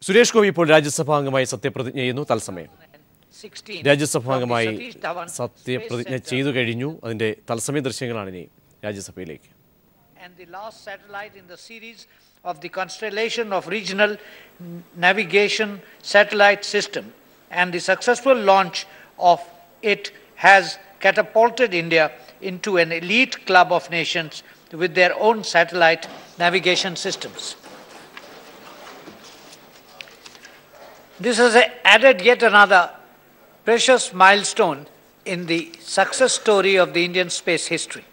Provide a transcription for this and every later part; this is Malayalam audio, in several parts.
സുരേഷ് ഗോപി ഇപ്പോൾ രാജ്യസഭാംഗമായി സത്യപ്രതിജ്ഞ ചെയ്യുന്നു. തത്സമയം രാജ്യസഭാംഗമായി സത്യപ്രതിജ്ഞ ചെയ്തു കഴിഞ്ഞു. അതിന്റെ തത്സമയ ദൃശ്യങ്ങളാണ് ഇനി രാജ്യസഭയിലേക്ക്. And the last satellite in the series of the constellation of regional navigation satellite system, and the successful launch of it has catapulted India into an elite club of nations with their own satellite navigation systems. This has added yet another precious milestone in the success story of the Indian space history.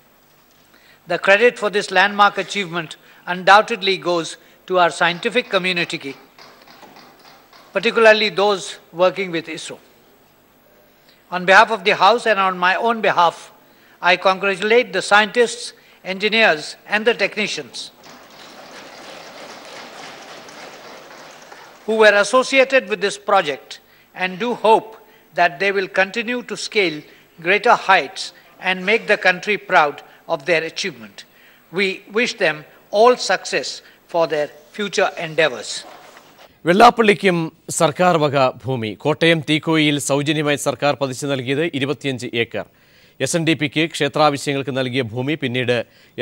The credit for this landmark achievement undoubtedly goes to our scientific community, particularly those working with ISRO. On behalf of the House and on my own behalf, I congratulate the scientists, engineers, and the technicians who were associated with this project, and do hope that they will continue to scale greater heights and make the country proud of their achievement. We wish them all success for their future endeavors. വെള്ളാപ്പള്ളിക്കും സർക്കാർ വക ഭൂമി. കോട്ടയം തീക്കോയിയിൽ സൗജന്യമായി സർക്കാർ പതിച്ചു നൽകിയത് 25 ഏക്കർ. SNDPക്ക് ക്ഷേത്രാവശ്യങ്ങൾക്ക് നൽകിയ ഭൂമി പിന്നീട്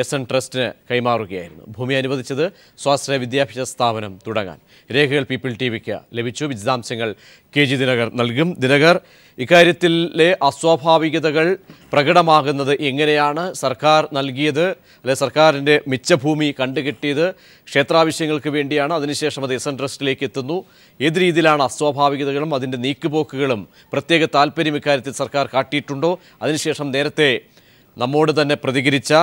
SN ട്രസ്റ്റിന് കൈമാറുകയായിരുന്നു. ഭൂമി അനുവദിച്ചത് സ്വാശ്രയ വിദ്യാഭ്യാസ സ്ഥാപനം തുടങ്ങാൻ. രേഖകൾ പീപ്പിൾ TVക്ക് ലഭിച്ചു. വിശദാംശങ്ങൾ KG ദിനകർ നൽകും. ദിനകർ, ഇക്കാര്യത്തിലെ അസ്വാഭാവികതകൾ പ്രകടമാകുന്നത് എങ്ങനെയാണ്? സർക്കാർ നൽകിയത്, അല്ലെ സർക്കാരിൻ്റെ മിച്ചഭൂമി കണ്ടുകിട്ടിയത് ക്ഷേത്രാവശ്യങ്ങൾക്ക് വേണ്ടിയാണ്. അതിനുശേഷം അത് SN ട്രസ്റ്റിലേക്ക് എത്തുന്നു. ഏത് രീതിയിലാണ് അസ്വാഭാവികതകളും അതിൻ്റെ നീക്കുപോക്കുകളും പ്രത്യേക താല്പര്യം ഇക്കാര്യത്തിൽ സർക്കാർ കാട്ടിയിട്ടുണ്ടോ? അതിനുശേഷം നേരത്തെ നമ്മോട് തന്നെ പ്രതികരിച്ച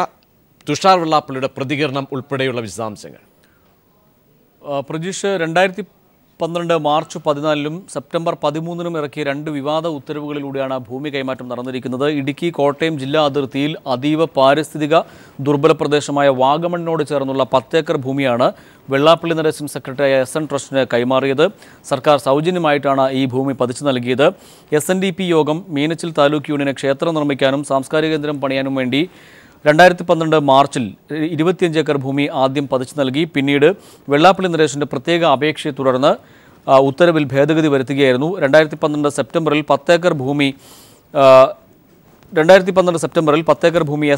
തുഷാർ വെള്ളാപ്പള്ളിയുടെ പ്രതികരണം ഉൾപ്പെടെയുള്ള വിശദാംശങ്ങൾ. പ്രജീഷ്, 2012 മാർച്ച് 14 സെപ്റ്റംബർ 13 ഇറക്കിയ 2 വിവാദ ഉത്തരവുകളിലൂടെയാണ് ഭൂമി കൈമാറ്റം നടന്നിരിക്കുന്നത്. ഇടുക്കി കോട്ടയം ജില്ലാ അതിർത്തിയിൽ അതീവ പാരിസ്ഥിതിക ദുർബല പ്രദേശമായ വാഗമണിനോട് ചേർന്നുള്ള 10 ഏക്കർ ഭൂമിയാണ് വെള്ളാപ്പള്ളി നരേശൻ സെക്രട്ടറിയായ SN ട്രസ്റ്റിന് കൈമാറിയത്. സർക്കാർ സൗജന്യമായിട്ടാണ് ഈ ഭൂമി പതിച്ചു നൽകിയത്. SNDP യോഗം മീനച്ചിൽ താലൂക്ക് യൂണിയന് ക്ഷേത്രം നിർമ്മിക്കാനും സാംസ്കാരിക കേന്ദ്രം പണിയാനും വേണ്ടി 2012 മാർച്ചിൽ 25 ഏക്കർ ഭൂമി ആദ്യം പതിച്ചു നൽകി. പിന്നീട് വെള്ളാപ്പള്ളി നരേശൻ്റെ പ്രത്യേക അപേക്ഷയെ തുടർന്ന് ഉത്തരവിൽ ഭേദഗതി വരുത്തുകയായിരുന്നു. 2012 സെപ്റ്റംബറിൽ 10 ഏക്കർ ഭൂമി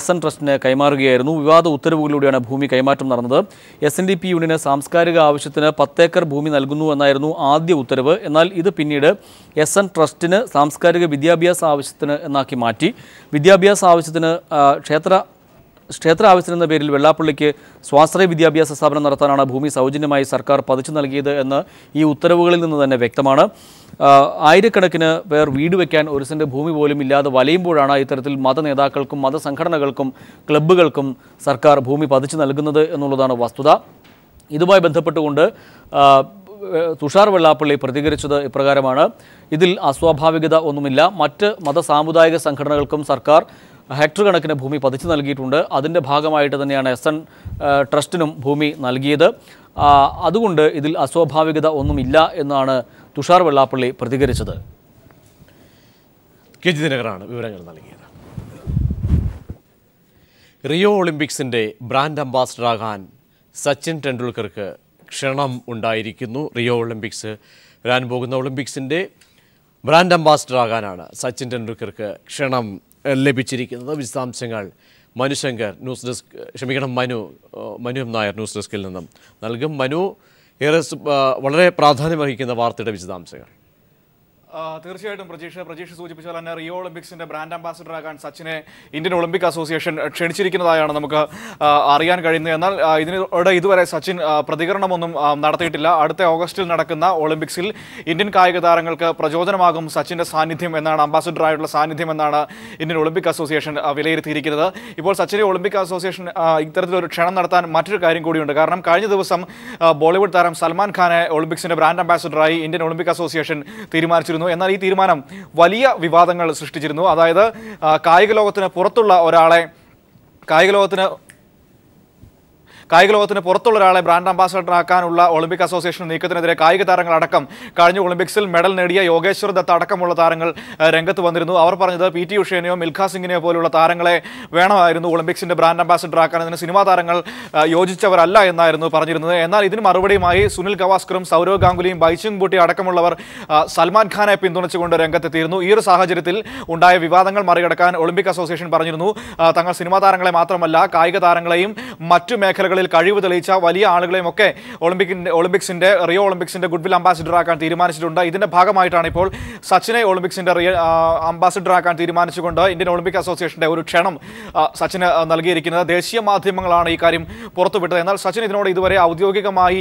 SN ട്രസ്റ്റിന് കൈമാറുകയായിരുന്നു. വിവാദ ഉത്തരവുകളിലൂടെയാണ് ഭൂമി കൈമാറ്റം നടന്നത്. SNDP യൂണിയന് സാംസ്കാരിക ആവശ്യത്തിന് 10 ഏക്കർ ഭൂമി നൽകുന്നു എന്നായിരുന്നു ആദ്യ ഉത്തരവ്. എന്നാൽ ഇത് പിന്നീട് SN ട്രസ്റ്റിന് സാംസ്കാരിക വിദ്യാഭ്യാസ ആവശ്യത്തിന് എന്നാക്കി മാറ്റി. വിദ്യാഭ്യാസ ആവശ്യത്തിന് ക്ഷേത്ര ആവശ്യത്തിനെന്ന പേരിൽ വെള്ളാപ്പള്ളിക്ക് സ്വാശ്രയ വിദ്യാഭ്യാസ സ്ഥാപനം നടത്താനാണ് ഭൂമി സൗജന്യമായി സർക്കാർ പതിച്ചു നൽകിയത് എന്ന് ഈ ഉത്തരവുകളിൽ നിന്ന് തന്നെ വ്യക്തമാണ്. ആയിരക്കണക്കിന് പേർ വീട് വയ്ക്കാൻ ഒരു സെന്റ് ഭൂമി പോലും ഇല്ലാതെ വലയുമ്പോഴാണ് ഇത്തരത്തിൽ മത നേതാക്കൾക്കും മതസംഘടനകൾക്കും ക്ലബ്ബുകൾക്കും സർക്കാർ ഭൂമി പതിച്ചു നൽകുന്നത് എന്നുള്ളതാണ് വസ്തുത. ഇതുമായി ബന്ധപ്പെട്ടുകൊണ്ട് തുഷാർ വെള്ളാപ്പള്ളി പ്രതികരിച്ചത് ഇപ്രകാരമാണ്: ഇതിൽ അസ്വാഭാവികത ഒന്നുമില്ല. മറ്റ് മതസാമുദായിക സംഘടനകൾക്കും സർക്കാർ ഹെക്ടർ കണക്കിന് ഭൂമി പതിച്ചു നൽകിയിട്ടുണ്ട്. അതിൻ്റെ ഭാഗമായിട്ട് തന്നെയാണ് SN ട്രസ്റ്റിനും ഭൂമി നൽകിയത്. അതുകൊണ്ട് ഇതിൽ അസ്വാഭാവികത ഒന്നുമില്ല എന്നാണ് തുഷാർ വെള്ളാപ്പള്ളി പ്രതികരിച്ചത്. KG ദിനകറാണ് വിവരങ്ങൾ നൽകിയത്. റിയോ ഒളിമ്പിക്സിൻ്റെ ബ്രാൻഡ് അംബാസഡറാകാൻ സച്ചിൻ ടെണ്ടുൽക്കർക്ക് ക്ഷണം ഉണ്ടായിരിക്കുന്നു. റിയോ ഒളിമ്പിക്സ് വരാൻ പോകുന്ന ഒളിമ്പിക്സിൻ്റെ ബ്രാൻഡ് അംബാസഡറാകാനാണ് സച്ചിൻ ടെണ്ടുൽക്കർക്ക് ക്ഷണം ലഭിച്ചിരിക്കുന്നത്. വിശദാംശങ്ങൾ മനു നായർ ന്യൂസ് ഡെസ്കിൽ നിന്നും നൽകും. മനു, വളരെ പ്രാധാന്യമർഹിക്കുന്ന വാർത്തയുടെ വിശദാംശങ്ങൾ. തീർച്ചയായിട്ടും പ്രജീഷ് സൂചിപ്പിച്ചാൽ തന്നെ റിയോ ഒളിമ്പിക്സിന്റെ ബ്രാൻഡ് അംബാസിഡറാകാൻ സച്ചിനെ ഇന്ത്യൻ ഒളിമ്പിക് അസോസിയേഷൻ ക്ഷണിച്ചിരിക്കുന്നതായാണ് നമുക്ക് അറിയാൻ കഴിയുന്നത്. എന്നാൽ ഇതിനോട് ഇതുവരെ സച്ചിൻ പ്രതികരണമൊന്നും നടത്തിയിട്ടില്ല. അടുത്ത ഓഗസ്റ്റിൽ നടക്കുന്ന ഒളിമ്പിക്സിൽ ഇന്ത്യൻ കായിക താരങ്ങൾക്ക് പ്രചോദനമാകും സച്ചിന്റെ സാന്നിധ്യം എന്നാണ്, അംബാസിഡറായിട്ടുള്ള സാന്നിധ്യം എന്നാണ് ഇന്ത്യൻ ഒളിമ്പിക് അസോസിയേഷൻ വിലയിരുത്തിയിരിക്കുന്നത്. ഇപ്പോൾ സച്ചിനെ ഒളിമ്പിക് അസോസിയേഷൻ ഇത്തരത്തിലൊരു ക്ഷണം നടത്താൻ മറ്റൊരു കാര്യം കൂടിയുണ്ട്. കാരണം കഴിഞ്ഞ ദിവസം ബോളിവുഡ് താരം സൽമാൻ ഖാനെ ഒളിമ്പിക്സിന്റെ ബ്രാൻഡ് അംബാസിഡറായി ഇന്ത്യൻ ഒളിമ്പിക് അസോസിയേഷൻ തീരുമാനിച്ചിരുന്നു. എന്നാൽ ഈ തീരുമാനം വലിയ വിവാദങ്ങൾ സൃഷ്ടിച്ചിരുന്നു. അതായത് കായിക ലോകത്തിന് പുറത്തുള്ള ഒരാളെ കായിക ലോകത്തിന് പുറത്തുള്ള ഒരാളെ ബ്രാൻഡ് അംബാസഡർ ആക്കാനുള്ള ഒളിമ്പിക് അസോസിയേഷൻ നീക്കത്തിനെതിരെ കായിക താരങ്ങളടക്കം കഴിഞ്ഞ ഒളിമ്പിക്സിൽ മെഡൽ നേടിയ യോഗേശ്വർ ദത്ത് അടക്കമുള്ള താരങ്ങൾ രംഗത്ത് വന്നിരുന്നു. അവർ പറഞ്ഞത് PT ഉഷേനെയോ മിൽഖ സിംഗിനെയോ പോലുള്ള താരങ്ങളെ വേണമായിരുന്നു ഒളിമ്പിക്സിന്റെ ബ്രാൻഡ് അംബാസഡർ ആക്കാൻ, അതിന് സിനിമാ താരങ്ങൾ യോജിച്ചവരല്ല എന്നായിരുന്നു പറഞ്ഞിരുന്നത്. എന്നാൽ ഇതിന് മറുപടിയുമായി സുനിൽ ഗവാസ്കറും സൗരവ് ഗാംഗുലിയും ബൈചുങ് ബൂട്ടി അടക്കമുള്ളവർ സൽമാൻ ഖാനെ പിന്തുണച്ചുകൊണ്ട് രംഗത്തെത്തിയിരുന്നു. ഈ ഒരു സാഹചര്യത്തിൽ ഉണ്ടായ വിവാദങ്ങൾ മറികടക്കാൻ ഒളിമ്പിക് അസോസിയേഷൻ പറഞ്ഞിരുന്നു തങ്ങൾ സിനിമാ താരങ്ങളെ മാത്രമല്ല കായിക താരങ്ങളെയും മറ്റു മേഖലകളിൽ കഴിവ് തെളിയിച്ച വലിയ ആളുകളെയും ഒക്കെ റിയോ ഒളിമ്പിക്സിന്റെ ഗുഡ്വിൽ അംബാസിഡർ ആക്കാൻ തീരുമാനിച്ചിട്ടുണ്ട്. ഇതിന്റെ ഭാഗമായിട്ടാണ് ഇപ്പോൾ സച്ചിനെ ഒളിമ്പിക്സിന്റെ അംബാസിഡർ ആക്കാൻ തീരുമാനിച്ചുകൊണ്ട് ഇന്ത്യൻ ഒളിമ്പിക് അസോസിയേഷന്റെ ഒരു ക്ഷണം സച്ചിന് നൽകിയിരിക്കുന്നത്. ദേശീയ മാധ്യമങ്ങളാണ് ഈ കാര്യം പുറത്തുവിട്ടത്. എന്നാൽ സച്ചിൻ ഇതിനോട് ഇതുവരെ ഔദ്യോഗികമായി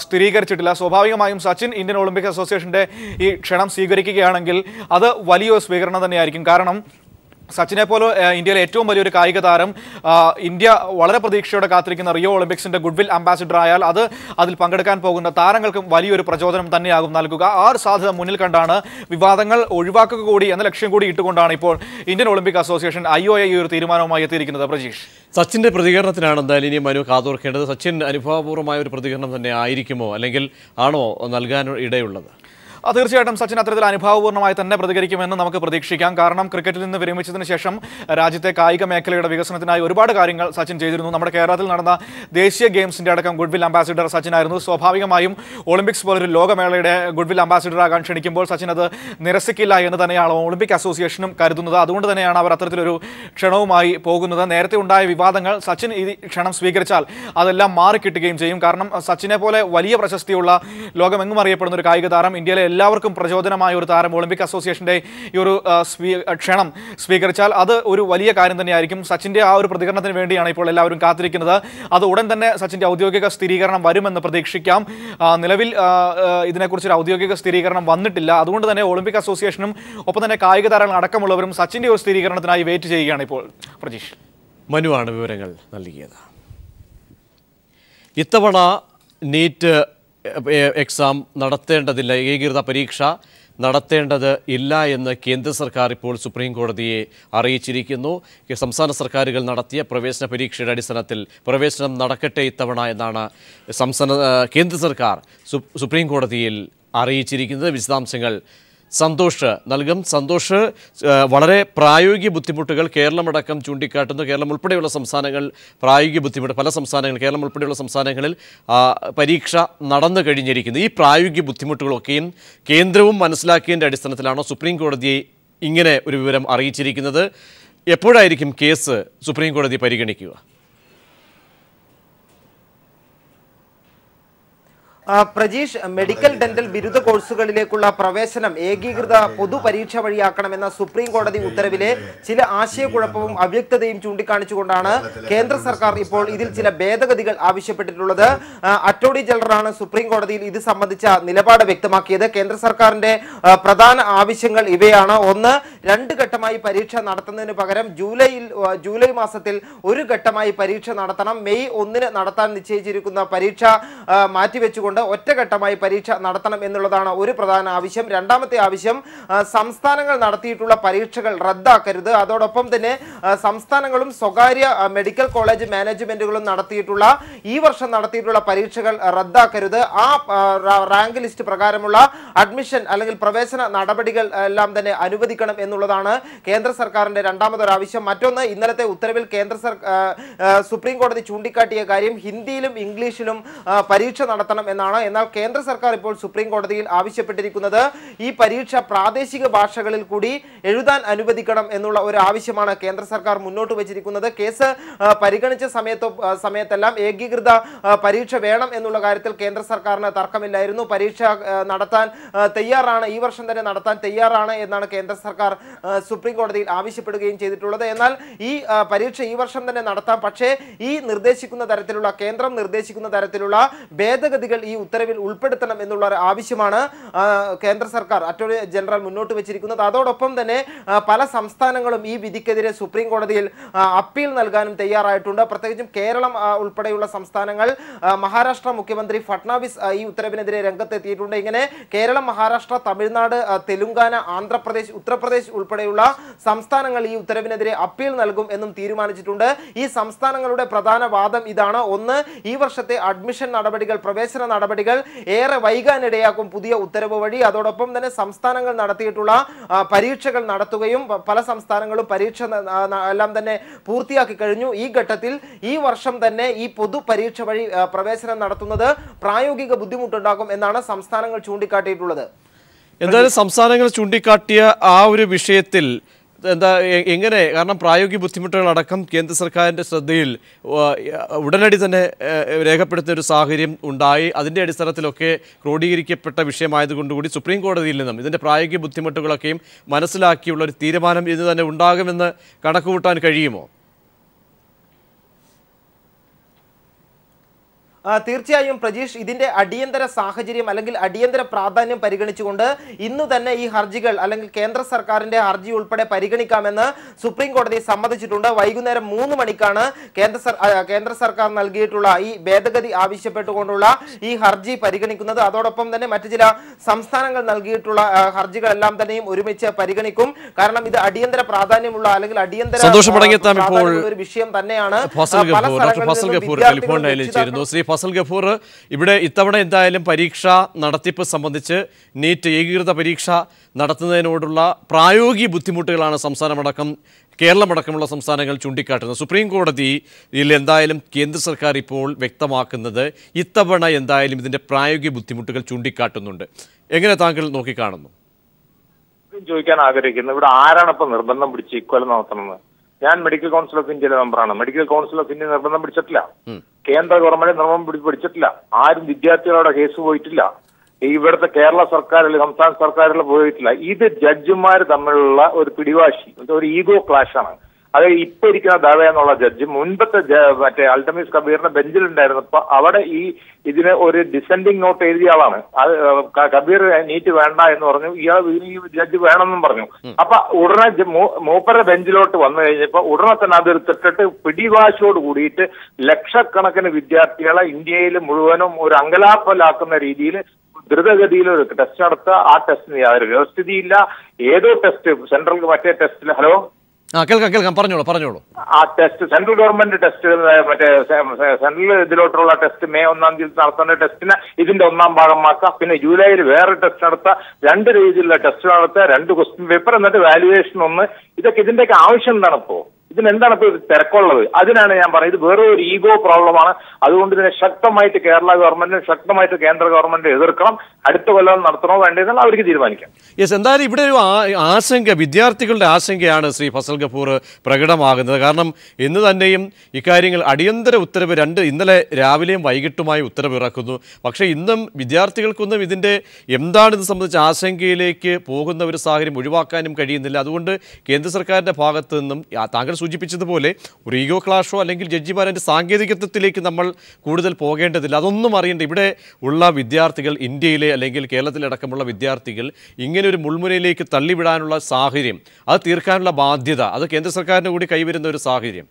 സ്ഥിരീകരിച്ചിട്ടില്ല. സ്വാഭാവികമായും സച്ചിൻ ഇന്ത്യൻ ഒളിമ്പിക് അസോസിയേഷന്റെ ഈ ക്ഷണം സ്വീകരിക്കുകയാണെങ്കിൽ അത് വലിയൊരു സ്വീകരണം തന്നെയായിരിക്കും. കാരണം സച്ചിനെ പോലെ ഇന്ത്യയിലെ ഏറ്റവും വലിയൊരു കായിക താരം ഇന്ത്യ വളരെ പ്രതീക്ഷയോടെ കാത്തിരിക്കുന്ന റിയോ ഒളിമ്പിക്സിന്റെ ഗുഡ്വിൽ അംബാസിഡർ ആയാൽ അതിൽ പങ്കെടുക്കാൻ പോകുന്ന താരങ്ങൾക്കും വലിയൊരു പ്രചോദനം തന്നെയാകും നൽകുക. ആ ഒരു സാധ്യത മുന്നിൽ കണ്ടാണ് വിവാദങ്ങൾ ഒഴിവാക്കുക കൂടി എന്ന ലക്ഷ്യം കൂടി ഇട്ടുകൊണ്ടാണ് ഇപ്പോൾ ഇന്ത്യൻ ഒളിമ്പിക് അസോസിയേഷൻ IOA ഈ ഒരു തീരുമാനവുമായി എത്തിയിരിക്കുന്നത്. പ്രജീഷ്, സച്ചിന്റെ പ്രതികരണത്തിനാണ് എന്തായാലും ഇനി മനു കാതോർക്കേണ്ടത്. സച്ചിൻ അനുഭവപൂർവ്വമായ ഒരു പ്രതികരണം തന്നെ ആയിരിക്കുമോ, അല്ലെങ്കിൽ ആണോ നൽകാൻ ഇടയുള്ളത്? തീർച്ചയായിട്ടും സച്ചിൻ അത്തരത്തിൽ അനുഭവപൂർണ്ണമായി തന്നെ പ്രതികരിക്കുമെന്ന് നമുക്ക് പ്രതീക്ഷിക്കാം. കാരണം ക്രിക്കറ്റിൽ നിന്ന് വിരമിച്ചതിന് ശേഷം രാജ്യത്തെ കായിക മേഖലയുടെ വികസനത്തിനായി ഒരുപാട് കാര്യങ്ങൾ സച്ചിൻ ചെയ്തിരുന്നു. നമ്മുടെ കേരളത്തിൽ നടന്ന ദേശീയ ഗെയിംസിന്റെ അടക്കം ഗുഡ്വിൽ അംബാസിഡർ സച്ചിനായിരുന്നു. സ്വാഭാവികമായും ഒളിമ്പിക്സ് പോലൊരു ലോകമേളയുടെ ഗുഡ്വിൽ അംബാസിഡർ ആകാൻ ക്ഷണിക്കുമ്പോൾ സച്ചിൻ അത് നിരസിക്കില്ല എന്ന് തന്നെയാണ് ഒളിമ്പിക് അസോസിയേഷനും കരുതുന്നത്. അതുകൊണ്ട് തന്നെയാണ് അവർ അത്തരത്തിലൊരു ക്ഷണവുമായി പോകുന്നത്. നേരത്തെ ഉണ്ടായ വിവാദങ്ങൾ സച്ചിൻ ഈ ക്ഷണം സ്വീകരിച്ചാൽ അതെല്ലാം മാറിക്കിട്ടുകയും ചെയ്യും. കാരണം സച്ചിനെ പോലെ വലിയ പ്രശസ്തിയുള്ള ലോകമെങ്ങും അറിയപ്പെടുന്ന ഒരു കായിക താരം, ഇന്ത്യയിലെ എല്ലാവർക്കും പ്രചോദനമായ ഒരു താരം ഒളിമ്പിക് അസോസിയേഷന്റെ ഈ ഒരു ക്ഷണം സ്വീകരിച്ചാൽ അത് ഒരു വലിയ കാര്യം തന്നെയായിരിക്കും. സച്ചിന്റെ ആ ഒരു പ്രതികരണത്തിന് വേണ്ടിയാണ് ഇപ്പോൾ എല്ലാവരും കാത്തിരിക്കുന്നത്. അത് ഉടൻ തന്നെ സച്ചിന്റെ ഔദ്യോഗിക സ്ഥിരീകരണം വരുമെന്ന് പ്രതീക്ഷിക്കാം. നിലവിൽ ഇതിനെക്കുറിച്ചൊരു ഔദ്യോഗിക സ്ഥിരീകരണം വന്നിട്ടില്ല. അതുകൊണ്ട് തന്നെ ഒളിമ്പിക് അസോസിയേഷനും ഒപ്പം തന്നെ കായിക താരങ്ങൾ അടക്കമുള്ളവരും സച്ചിന്റെ ഒരു സ്ഥിരീകരണത്തിനായി വെയിറ്റ് ചെയ്യുകയാണ് ഇപ്പോൾ. പ്രജീഷ്, മനുവാണ് വിവരങ്ങൾ നൽകിയത്. ഇത്തവണ നീറ്റ് എക്സാം നടത്തേണ്ടതില്ല, ഏകീകൃത പരീക്ഷ നടത്തേണ്ടത് ഇല്ല എന്ന് കേന്ദ്ര സർക്കാർ ഇപ്പോൾ സുപ്രീം കോടതിയെ അറിയിച്ചിരിക്കുന്നു. സംസ്ഥാന സർക്കാരുകൾ നടത്തിയ പ്രവേശന പരീക്ഷയുടെ അടിസ്ഥാനത്തിൽ പ്രവേശനം നടക്കട്ടെ ഇത്തവണ എന്നാണ് കേന്ദ്ര സർക്കാർ സുപ്രീം കോടതിയിൽ അറിയിച്ചിരിക്കുന്നത്. വിശദാംശങ്ങൾ സന്തോഷ് നൽകും. സന്തോഷ്, വളരെ പ്രായോഗിക ബുദ്ധിമുട്ടുകൾ കേരളമടക്കം ചൂണ്ടിക്കാട്ടുന്നു. കേരളം ഉൾപ്പെടെയുള്ള സംസ്ഥാനങ്ങൾ പ്രായോഗിക ബുദ്ധിമുട്ട്, പല സംസ്ഥാനങ്ങൾ കേരളം ഉൾപ്പെടെയുള്ള സംസ്ഥാനങ്ങളിൽ പരീക്ഷ നടന്നു കഴിഞ്ഞിരിക്കുന്നു. ഈ പ്രായോഗിക ബുദ്ധിമുട്ടുകളൊക്കെയും കേന്ദ്രവും മനസ്സിലാക്കിയതിൻ്റെ അടിസ്ഥാനത്തിലാണോ സുപ്രീം കോടതിയെ ഇങ്ങനെ ഒരു വിവരം അറിയിച്ചിരിക്കുന്നത്? എപ്പോഴായിരിക്കും കേസ് സുപ്രീം കോടതി പരിഗണിക്കുക? പ്രജീഷ്, മെഡിക്കൽ ഡെന്റൽ ബിരുദ കോഴ്സുകളിലേക്കുള്ള പ്രവേശനം ഏകീകൃത പൊതുപരീക്ഷ വഴിയാക്കണമെന്ന സുപ്രീം കോടതി ഉത്തരവിലെ ചില ആശയക്കുഴപ്പവും അവ്യക്തതയും ചൂണ്ടിക്കാണിച്ചുകൊണ്ടാണ് കേന്ദ്ര സർക്കാർ ഇപ്പോൾ ഇതിൽ ചില ഭേദഗതികൾ ആവശ്യപ്പെട്ടിട്ടുള്ളത്. അറ്റോർണി ജനറലാണ് സുപ്രീം കോടതിയിൽ ഇത് സംബന്ധിച്ച നിലപാട് വ്യക്തമാക്കിയത്. കേന്ദ്ര സർക്കാരിന്റെ പ്രധാന ആവശ്യങ്ങൾ ഇവയാണ്. ഒന്ന്, 2 ഘട്ടമായി പരീക്ഷ നടത്തുന്നതിന് പകരം ജൂലൈ മാസത്തിൽ ഒരു ഘട്ടമായി പരീക്ഷ നടത്തണം. മെയ് 1 നടത്താൻ നിശ്ചയിച്ചിരിക്കുന്ന പരീക്ഷ മാറ്റിവെച്ചുകൊണ്ട് ഒറ്റഘട്ടമായി പരീക്ഷ നടത്തണം എന്നുള്ളതാണ് ഒരു പ്രധാന ആവശ്യം. രണ്ടാമത്തെ ആവശ്യം, സംസ്ഥാനങ്ങൾ നടത്തിയിട്ടുള്ള പരീക്ഷകൾ റദ്ദാക്കരുത്. അതോടൊപ്പം തന്നെ സംസ്ഥാനങ്ങളും സ്വകാര്യ മെഡിക്കൽ കോളേജ് മാനേജ്മെന്റുകളും ഈ വർഷം നടത്തിയിട്ടുള്ള പരീക്ഷകൾ റദ്ദാക്കരുത്. ആ റാങ്ക് ലിസ്റ്റ് പ്രകാരമുള്ള അഡ്മിഷൻ അല്ലെങ്കിൽ പ്രവേശന നടപടികൾ എല്ലാം തന്നെ അനുവദിക്കണം എന്നുള്ളതാണ് കേന്ദ്ര സർക്കാരിന്റെ രണ്ടാമതൊരു ആവശ്യം. മറ്റൊന്ന്, ഇന്നലത്തെ ഉത്തരവിൽ സുപ്രീം കോടതി ചൂണ്ടിക്കാട്ടിയ കാര്യം ഹിന്ദിയിലും ഇംഗ്ലീഷിലും പരീക്ഷ നടത്തണം എന്നാണ്. എന്നാൽ കേന്ദ്ര സർക്കാർ ഇപ്പോൾ സുപ്രീം കോടതിയിൽ ആവശ്യപ്പെട്ടിരിക്കുന്നത് ഈ പരീക്ഷ പ്രാദേശിക ഭാഷകളിൽ കൂടി എഴുതാൻ അനുവദിക്കണം എന്നുള്ള ഒരു ആവശ്യമാണ് കേന്ദ്ര സർക്കാർ മുന്നോട്ട് വെച്ചിരിക്കുന്നത്. കേസ് പരിഗണിച്ച സമയത്തെല്ലാം ഏകീകൃത പരീക്ഷ വേണം എന്നുള്ള കാര്യത്തിൽ കേന്ദ്ര സർക്കാരിന് തർക്കമില്ലായിരുന്നു. പരീക്ഷ നടത്താൻ തയ്യാറാണ്, ഈ വർഷം തന്നെ നടത്താൻ തയ്യാറാണ് എന്നാണ് കേന്ദ്ര സർക്കാർ സുപ്രീം കോടതിയിൽ ആവശ്യപ്പെടുകയും ചെയ്തിട്ടുള്ളത്. എന്നാൽ ഈ പരീക്ഷ ഈ വർഷം തന്നെ നടത്താം, പക്ഷേ കേന്ദ്രം നിർദ്ദേശിക്കുന്ന തരത്തിലുള്ള ഭേദഗതികൾ ഈ ഈ ഉത്തരവിൽ ഉൾപ്പെടുത്തണം എന്നുള്ള ഒരു ആവശ്യമാണ് കേന്ദ്ര സർക്കാർ അറ്റോർണി ജനറൽ മുന്നോട്ട് വെച്ചിരിക്കുന്നത്. അതോടൊപ്പം തന്നെ പല സംസ്ഥാനങ്ങളും ഈ വിധിക്കെതിരെ സുപ്രീം കോടതിയിൽ അപ്പീൽ നൽകാനും തയ്യാറായിട്ടുണ്ട്. പ്രത്യേകിച്ചും കേരളം ഉൾപ്പെടെയുള്ള സംസ്ഥാനങ്ങൾ, മഹാരാഷ്ട്ര മുഖ്യമന്ത്രി ഫട്നാവിസ് ഈ ഉത്തരവിനെതിരെ രംഗത്തെത്തിയിട്ടുണ്ട്. ഇങ്ങനെ കേരളം, മഹാരാഷ്ട്ര, തമിഴ്നാട്, തെലുങ്കാന, ആന്ധ്രാപ്രദേശ്, ഉത്തർപ്രദേശ് ഉൾപ്പെടെയുള്ള സംസ്ഥാനങ്ങൾ ഈ ഉത്തരവിനെതിരെ അപ്പീൽ നൽകും എന്നും തീരുമാനിച്ചിട്ടുണ്ട്. ഈ സംസ്ഥാനങ്ങളുടെ പ്രധാന വാദം ഇതാണ്: ഒന്ന്, ഈ വർഷത്തെ അഡ്മിഷൻ നടപടികൾ, പ്രവേശന നടപടികൾ ഏറെ വൈകാനിടയാക്കും പുതിയ ഉത്തരവ് വഴി. അതോടൊപ്പം തന്നെ സംസ്ഥാനങ്ങൾ നടത്തിയിട്ടുള്ള പരീക്ഷകൾ നടത്തുകയും പല സംസ്ഥാനങ്ങളും പരീക്ഷ എല്ലാം തന്നെ പൂർത്തിയാക്കി കഴിഞ്ഞു. ഈ ഘട്ടത്തിൽ ഈ വർഷം തന്നെ ഈ പൊതു പരീക്ഷ വഴി പ്രവേശനം നടത്തുന്നത് പ്രായോഗിക ബുദ്ധിമുട്ടുണ്ടാകും എന്നാണ് സംസ്ഥാനങ്ങൾ ചൂണ്ടിക്കാട്ടിയിട്ടുള്ളത്. എന്തായാലും സംസ്ഥാനങ്ങൾ ചൂണ്ടിക്കാട്ടിയ ആ ഒരു വിഷയത്തിൽ എങ്ങനെ, കാരണം പ്രായോഗിക ബുദ്ധിമുട്ടുകളടക്കം കേന്ദ്ര സർക്കാരിൻ്റെ ശ്രദ്ധയിൽ ഉടനടി തന്നെ രേഖപ്പെടുത്തുന്ന ഒരു സാഹചര്യം ഉണ്ടായി. അതിൻ്റെ അടിസ്ഥാനത്തിലൊക്കെ ക്രോഡീകരിക്കപ്പെട്ട വിഷയമായതുകൊണ്ടുകൂടി സുപ്രീം കോടതിയിൽ നിന്നും ഇതിൻ്റെ പ്രായോഗിക ബുദ്ധിമുട്ടുകളൊക്കെയും മനസ്സിലാക്കിയുള്ള ഒരു തീരുമാനം ഇന്ന് തന്നെ ഉണ്ടാകുമെന്ന് കണക്കുകൂട്ടാൻ കഴിയുമോ? തീർച്ചയായും പ്രജീഷ്, ഇതിന്റെ അടിയന്തര സാഹചര്യം അല്ലെങ്കിൽ അടിയന്തര പ്രാധാന്യം പരിഗണിച്ചുകൊണ്ട് ഇന്ന് തന്നെ ഈ ഹർജികൾ അല്ലെങ്കിൽ കേന്ദ്ര സർക്കാരിന്റെ ഹർജി ഉൾപ്പെടെ പരിഗണിക്കാമെന്ന് സുപ്രീം കോടതി സമ്മതിച്ചിട്ടുണ്ട്. വൈകുന്നേരം 3 മണിക്കാണ് കേന്ദ്ര സർക്കാർ നൽകിയിട്ടുള്ള ഈ ഭേദഗതി ആവശ്യപ്പെട്ടുകൊണ്ടുള്ള ഈ ഹർജി പരിഗണിക്കുന്നത്. അതോടൊപ്പം തന്നെ മറ്റു ചില സംസ്ഥാനങ്ങൾ നൽകിയിട്ടുള്ള ഹർജികളെല്ലാം തന്നെയും ഒരുമിച്ച് പരിഗണിക്കും. കാരണം ഇത് അടിയന്തര പ്രാധാന്യമുള്ള അല്ലെങ്കിൽ അടിയന്തര ഒരു വിഷയം തന്നെയാണ്. ഫസൽ ഗഫൂർ, ഇവിടെ ഇത്തവണ എന്തായാലും പരീക്ഷാ നടത്തിപ്പ് സംബന്ധിച്ച് നീറ്റ് ഏകീകൃത പരീക്ഷ നടത്തുന്നതിനോടുള്ള പ്രായോഗിക ബുദ്ധിമുട്ടുകളാണ് കേരളമടക്കമുള്ള സംസ്ഥാനങ്ങൾ ചൂണ്ടിക്കാട്ടുന്നത്. സുപ്രീം കോടതിയിൽ എന്തായാലും കേന്ദ്ര സർക്കാർ ഇപ്പോൾ വ്യക്തമാക്കുന്നത് ഇത്തവണ എന്തായാലും ഇതിൻ്റെ പ്രായോഗിക ബുദ്ധിമുട്ടുകൾ ചൂണ്ടിക്കാട്ടുന്നുണ്ട്. എങ്ങനെ താങ്കൾ നോക്കിക്കാണുന്നു? ചോദിക്കാൻ ആഗ്രഹിക്കുന്നു, ഇവിടെ ആരാണ് ഇപ്പൊ നിർബന്ധം പിടിച്ച് ഇക്വൽ നടത്തണമെന്ന്? ഞാൻ മെഡിക്കൽ കൗൺസിൽ ഓഫ് ഇന്ത്യയിലെ മെമ്പറാണ്. മെഡിക്കൽ കൗൺസിൽ ഓഫ് ഇന്ത്യ നിർബന്ധം പിടിച്ചിട്ടില്ല. കേന്ദ്ര ഗവൺമെന്റ് നിർബന്ധം പിടിച്ചിട്ടില്ല. ആരും വിദ്യാർത്ഥികളുടെ കേസ് പോയിട്ടില്ല. ഇവിടുത്തെ കേരള സർക്കാർ അല്ലെങ്കിൽ സംസ്ഥാന സർക്കാരുകൾ പോയിട്ടില്ല. ഇത് ജഡ്ജിമാർ തമ്മിലുള്ള ഒരു പിടിവാശി, ഒരു ഈഗോ ക്ലാഷ് ആണ്. അത് ഇപ്പൊ ഇരിക്കുന്ന ദാവ എന്നുള്ള ജഡ്ജ് മുൻപത്തെ മറ്റേ അൽത്തമീസ് കബീറിന്റെ ബെഞ്ചിലുണ്ടായിരുന്നപ്പോ അവിടെ ഇതിന് ഒരു ഡിസെൻഡിങ് നോട്ട് എഴുതിയ ആളാണ്. അത് കബീർ നീറ്റ് വേണ്ട എന്ന് പറഞ്ഞു, ഈ ജഡ്ജ് വേണമെന്നും പറഞ്ഞു. അപ്പൊ ഉടനെ മൂപ്പരുടെ ബെഞ്ചിലോട്ട് വന്നു കഴിഞ്ഞപ്പോ ഉടനെ തന്നെ അത് എടുത്തിട്ട് പിടിവാശിയോട് കൂടിയിട്ട് ലക്ഷക്കണക്കിന് വിദ്യാർത്ഥികളെ ഇന്ത്യയിൽ മുഴുവനും ഒരു അങ്കലാപ്പലാക്കുന്ന രീതിയിൽ ദ്രുതഗതിയിൽ ഒരു ടെസ്റ്റ് നടത്തുക. ആ ടെസ്റ്റിന് യാതൊരു വ്യവസ്ഥിതിയില്ല. ഏതോ ടെസ്റ്റ് സെൻട്രൽ മറ്റേ ടെസ്റ്റിൽ കേൾക്കാം പറഞ്ഞോളൂ. ആ ടെസ്റ്റ് സെൻട്രൽ ഗവൺമെന്റ് ടെസ്റ്റ് മറ്റേ സെൻട്രൽ ഇതിലോട്ടുള്ള ടെസ്റ്റ് May 1 നടത്തേണ്ട ടെസ്റ്റിന് ഇതിന്റെ 1ാം ഭാഗമാക്കാം. പിന്നെ ജൂലൈയിൽ വേറെ ടെസ്റ്റ് നടത്താം. 2 രീതിയിലുള്ള ടെസ്റ്റ് നടത്തുക, 2 ക്വസ്റ്റ്യൻ പേപ്പർ, എന്നിട്ട് വാല്യുവേഷൻ 1. ഇതിന്റെയൊക്കെ ആവശ്യം എന്താണ് ഇപ്പോ? ഇതിനെന്താണ് ഇപ്പൊ തിരക്കുള്ളത്? അതിനാണ് ഞാൻ പറയുന്നത്, ഇത് വേറെ ഒരു ഈഗോ പ്രോബ്ലമാണ്. അതുകൊണ്ട് ഇതിനെ ശക്തമായിട്ട് കേരള ഗവൺമെന്റ്, ശക്തമായിട്ട് കേന്ദ്ര ഗവൺമെന്റ് എതിർക്കണം. അടുത്ത കൊല്ലം നടത്തണോ വേണ്ടതെന്നാൽ അവർക്ക് തീരുമാനിക്കാം. എന്തായാലും ഇവിടെ ഒരു ആശങ്ക, വിദ്യാർത്ഥികളുടെ ആശങ്കയാണ് ശ്രീ ഫസൽ ഗഫൂർ പ്രകടമാകുന്നത്. കാരണം ഇന്ന് തന്നെയും ഇക്കാര്യങ്ങൾ അടിയന്തര ഉത്തരവ് ഇന്നലെ രാവിലെയും വൈകിട്ടുമായി ഉത്തരവ് ഇറക്കുന്നു. പക്ഷേ ഇന്നും വിദ്യാർത്ഥികൾക്കൊന്നും ഇതിൻ്റെ എന്താണിത് സംബന്ധിച്ച ആശങ്കയിലേക്ക് പോകുന്ന ഒരു സാഹചര്യം ഒഴിവാക്കാനും കഴിയുന്നില്ല. അതുകൊണ്ട് കേന്ദ്ര സർക്കാരിൻ്റെ ഭാഗത്തു നിന്നും താങ്കൾ സൂചിപ്പിച്ചതുപോലെ ഒരു ഈഗോ ക്ലാഷോ അല്ലെങ്കിൽ ജഡ്ജിമാരുടെ സാങ്കേതികത്വത്തിലേക്ക് നമ്മൾ കൂടുതൽ പോകേണ്ടതില്ല. അതൊന്നും അറിയേണ്ട. ഇവിടെ ഉള്ള വിദ്യാർത്ഥികൾ, ഇന്ത്യയിലെ അല്ലെങ്കിൽ കേരളത്തിലടക്കമുള്ള വിദ്യാർത്ഥികൾ ഇങ്ങനെ ഒരു മുൾമുനയിലേക്ക് തള്ളിവിടാനുള്ള സാഹചര്യം, അത് തീർക്കാനുള്ള ബാധ്യത അത് കേന്ദ്ര സർക്കാരിന് കൂടി കൈവരുന്ന ഒരു സാഹചര്യം.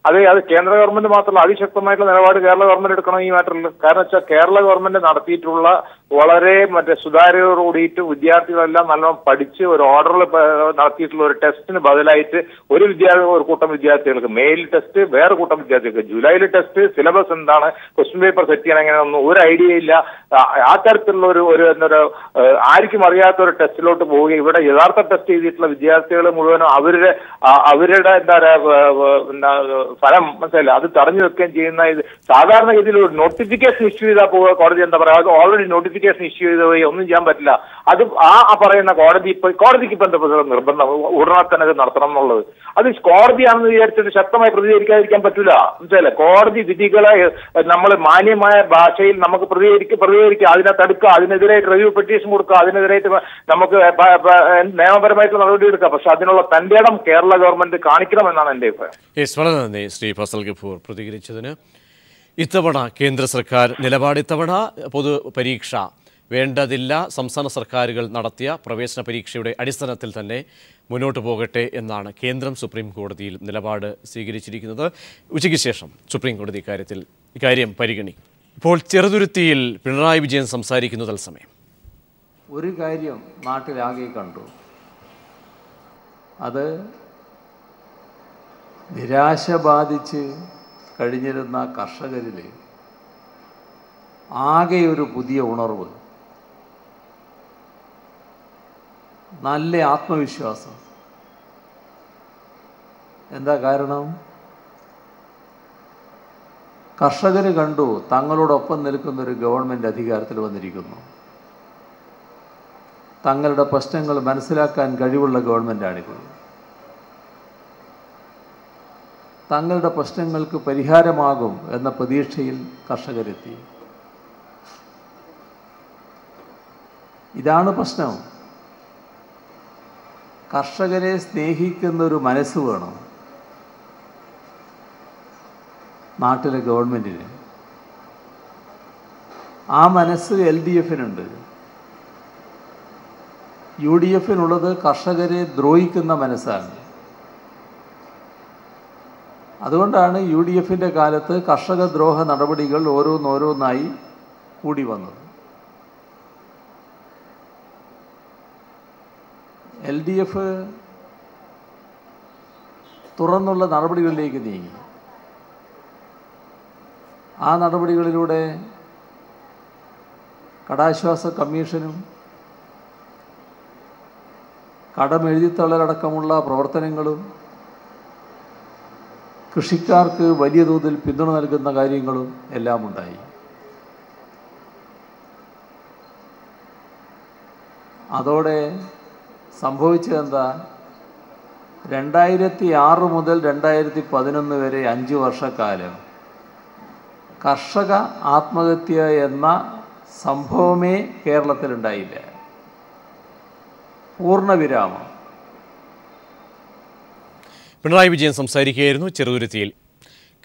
അത് കേന്ദ്ര ഗവൺമെന്റ് മാത്രമല്ല, അതിശക്തമായിട്ടുള്ള നിലപാട് കേരള ഗവൺമെന്റ് എടുക്കണം ഈ മാറ്ററിൽ. കാരണം വെച്ചാൽ കേരള ഗവൺമെന്റ് നടത്തിയിട്ടുള്ള വളരെ സുതാര്യതയോടുകൂടിയിട്ട് വിദ്യാർത്ഥികളെല്ലാം നല്ലോണം പഠിച്ച് ഒരു ഓർഡറിൽ നടത്തിയിട്ടുള്ള ഒരു ടെസ്റ്റിന് ബദലായിട്ട് ഒരു കൂട്ടം വിദ്യാർത്ഥികൾക്ക് മെയിൽ ടെസ്റ്റ്, വേറെ കൂട്ടം വിദ്യാർത്ഥികൾക്ക് ജൂലൈയിൽ ടെസ്റ്റ്, സിലബസ് എന്താണ്, ക്വസ്റ്റ്യൻ പേപ്പർ സെറ്റ് ചെയ്യാൻ എങ്ങനെയൊന്നും ഒരു ഐഡിയ ഇല്ല. ആ തരത്തിലുള്ള ഒരു ആർക്കും അറിയാത്ത ഒരു ടെസ്റ്റിലോട്ട് പോവുകയും ഇവിടെ യഥാർത്ഥ ടെസ്റ്റ് ചെയ്തിട്ടുള്ള വിദ്യാർത്ഥികൾ മുഴുവനും അവരുടെ ഫലം മനസ്സിലായില്ല അത് തടഞ്ഞു വെക്കുകയും ചെയ്യുന്ന ഇത് സാധാരണഗതിയിൽ ഒരു നോട്ടിഫിക്കേഷൻ ഇഷ്യൂ ചെയ്താൽ പോവുക കോടതി എന്താ പറയുക, അത് ഓൾറെഡി നോട്ടിഫിക്കേഷൻ ഇഷ്യൂ ചെയ്ത് പോയി ഒന്നും ചെയ്യാൻ പറ്റില്ല. അത് ആ പറയുന്ന കോടതിക്ക് ഇപ്പൊ എന്താ നിർബന്ധം ഉടനെ തന്നെ അത് നടത്തണം എന്നുള്ളത്? അത് കോടതിയാണെന്ന് വിചാരിച്ചിട്ട് ശക്തമായി പ്രതികരിക്കാതിരിക്കാൻ പറ്റില്ല. മനസ്സിലായില്ലേ? കോടതി വിധികളെ നമ്മൾ മാന്യമായ ഭാഷയിൽ നമുക്ക് പ്രതികരിക്കുക, അതിനെ തടുക്കുക, അതിനെതിരായിട്ട് റിവ്യൂ പെറ്റീഷൻ കൊടുക്കുക, അതിനെതിരായിട്ട് നമുക്ക് നിയമപരമായിട്ടുള്ള നടപടി എടുക്കുക. പക്ഷെ അതിനുള്ള തന്റെ ഇടം കേരള ഗവൺമെന്റ് കാണിക്കണമെന്നാണ് എന്റെ അഭിപ്രായം. വളരെ നന്ദി ശ്രീ ഫസൽ ഗഫൂർ പ്രതികരിച്ചതിന്. ഇത്തവണ കേന്ദ്ര സർക്കാർ നിലപാട് ഇത്തവണ പൊതുപരീക്ഷ വേണ്ടതില്ല, സംസ്ഥാന സർക്കാരുകൾ നടത്തിയ പ്രവേശന പരീക്ഷയുടെ അടിസ്ഥാനത്തിൽ തന്നെ മുന്നോട്ട് പോകട്ടെ എന്നാണ് കേന്ദ്രം സുപ്രീം കോടതിയിൽ നിലപാട് സ്വീകരിച്ചിരിക്കുന്നത്. ഉച്ചയ്ക്ക് ശേഷം സുപ്രീം കോടതി ഇക്കാര്യം പരിഗണിക്കും. ഇപ്പോൾ ചെറുതുരുത്തിയിൽ പിണറായി വിജയൻ സംസാരിക്കുന്നു തത്സമയം. ഒരു കാര്യം നാട്ടിലാകെ കണ്ടു, അത് നിരാശ ബാധിച്ച് കഴിഞ്ഞിരുന്ന കർഷകരിൽ ആകെ ഒരു പുതിയ ഉണർവ്, നല്ല ആത്മവിശ്വാസം. എന്താ കാരണം? കർഷകർ കണ്ടു തങ്ങളോടൊപ്പം നിൽക്കുന്നൊരു ഗവൺമെൻറ് അധികാരത്തിൽ വന്നിരിക്കുന്നു. തങ്ങളുടെ പ്രശ്നങ്ങൾ മനസ്സിലാക്കാൻ കഴിവുള്ള ഗവൺമെൻറ്റാണിത്. തങ്ങളുടെ പ്രശ്നങ്ങൾക്ക് പരിഹാരമാകും എന്ന പ്രതീക്ഷയിൽ കർഷകരെത്തി. ഇതാണ് പ്രശ്നം. കർഷകരെ സ്നേഹിക്കുന്നൊരു മനസ്സ് വേണം നാട്ടിലെ ഗവൺമെൻറ്റിന്. ആ മനസ്സ് LDFനുണ്ട്. UDFനുള്ളത് കർഷകരെ ദ്രോഹിക്കുന്ന മനസ്സാണ്. അതുകൊണ്ടാണ് UDFൻ്റെ കാലത്ത് കർഷക ദ്രോഹ നടപടികൾ ഓരോന്നോരോന്നായി കൂടി വന്നത്. LDF തുറന്നുള്ള നടപടികളിലേക്ക് നീങ്ങി. ആ നടപടികളിലൂടെ കടാശ്വാസ കമ്മീഷനും കടമെഴുതിത്തള്ളലടക്കമുള്ള പ്രവർത്തനങ്ങളും കൃഷിക്കാർക്ക് വലിയ തോതിൽ പിന്തുണ നൽകുന്ന കാര്യങ്ങളും എല്ലാം ഉണ്ടായി. അതോടെ സംഭവിച്ചതെന്താ? 2006 മുതൽ 2011 വരെ 5 വർഷക്കാലം കർഷക ആത്മഹത്യ എന്ന സംഭവമേ കേരളത്തിലുണ്ടായില്ല. പൂർണ്ണവിരാമം. പിണറായി വിജയൻ സംസാരിക്കുകയായിരുന്നു ചെറുതുരുത്തിയിൽ.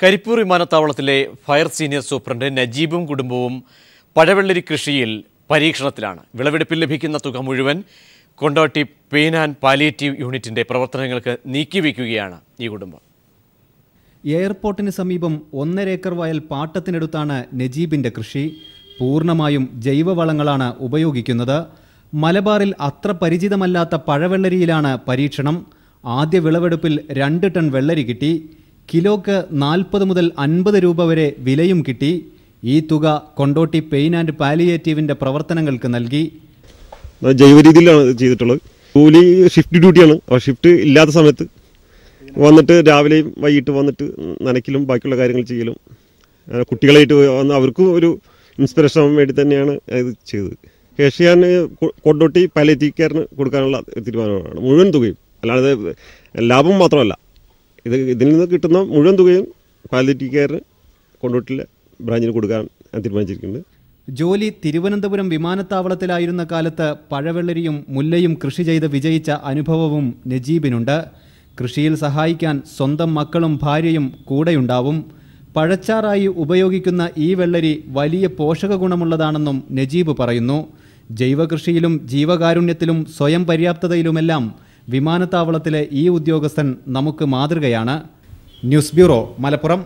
കരിപ്പൂർ വിമാനത്താവളത്തിലെ ഫയർ സീനിയർ സൂപ്രണ്ട് നജീബും കുടുംബവും പഴവെള്ളരി കൃഷിയിൽ പരീക്ഷണത്തിലാണ്. വിളവെടുപ്പിൽ ലഭിക്കുന്ന തുക മുഴുവൻ കൊണ്ടോട്ടി പെയിൻ ആൻഡ് പാലിയേറ്റീവ് യൂണിറ്റിന്റെ പ്രവർത്തനങ്ങൾക്ക് നീക്കിവെക്കുകയാണ് ഈ കുടുംബം. എയർപോർട്ടിന് സമീപം 1.5 ഏക്കർ വയൽ പാട്ടത്തിനടുത്താണ് നജീബിന്റെ കൃഷി. പൂർണ്ണമായും ജൈവവളങ്ങളാണ് ഉപയോഗിക്കുന്നത്. മലബാറിൽ അത്ര പരിചിതമല്ലാത്ത പഴവെള്ളരിയിലാണ് പരീക്ഷണം. ആദ്യ വിളവെടുപ്പിൽ 2 ടൺ വെള്ളരി കിട്ടി. കിലോക്ക് 40 മുതൽ 50 രൂപ വരെ വിലയും കിട്ടി. ഈ തുക കൊണ്ടോട്ടി പെയിൻ ആൻഡ് പാലിയേറ്റീവിന്റെ പ്രവർത്തനങ്ങൾക്ക് നൽകി. ജൈവ രീതിയിലാണ് ചെയ്തിട്ടുള്ളത്. കൂലി ഷിഫ്റ്റ് ഡ്യൂട്ടിയാണ്. ആ ഷിഫ്റ്റ് ഇല്ലാത്ത സമയത്ത് വന്നിട്ട് രാവിലെയും വൈകിട്ട് വന്നിട്ട് നനയ്ക്കലും ബാക്കിയുള്ള കാര്യങ്ങൾ ചെയ്യലും, കുട്ടികളായിട്ട് വന്ന് അവർക്കും ഒരു ഇൻസ്പിറേഷൻ ആവാൻ വേണ്ടി തന്നെയാണ് ഇത് ചെയ്തത്. കേസ് ഞാൻ കൊണ്ടോട്ടി പാലിയേറ്റീവ് കെയറിന് കൊടുക്കാനുള്ള തീരുമാനമാണ്. മുഴുവൻ തുകയും, അല്ലാതെ ലാഭം മാത്രമല്ല, ഇതിൽ നിന്ന് കിട്ടുന്ന മുഴുവൻ തുകയും പാലിയേറ്റീവ് കെയറിന് കൊണ്ടോട്ടിയിലെ ബ്രാഞ്ചിന് കൊടുക്കാൻ തീരുമാനിച്ചിരിക്കുന്നത്. ജോലി തിരുവനന്തപുരം വിമാനത്താവളത്തിലായിരുന്ന കാലത്ത് പഴവെള്ളരിയും മുല്ലയും കൃഷി ചെയ്ത് വിജയിച്ച അനുഭവവും നജീബിനുണ്ട്. കൃഷിയിൽ സഹായിക്കാൻ സ്വന്തം മക്കളും ഭാര്യയും കൂടെയുണ്ടാവും. പഴച്ചാറായി ഉപയോഗിക്കുന്ന ഈ വെള്ളരി വലിയ പോഷക ഗുണമുള്ളതാണെന്നും നജീബ് പറയുന്നു. ജൈവകൃഷിയിലും ജീവകാരുണ്യത്തിലും സ്വയം പര്യാപ്തതയിലുമെല്ലാം വിമാനത്താവളത്തിലെ ഈ ഉദ്യോഗസ്ഥൻ നമുക്ക് മാതൃകയാണ്. News bureau, Malappuram.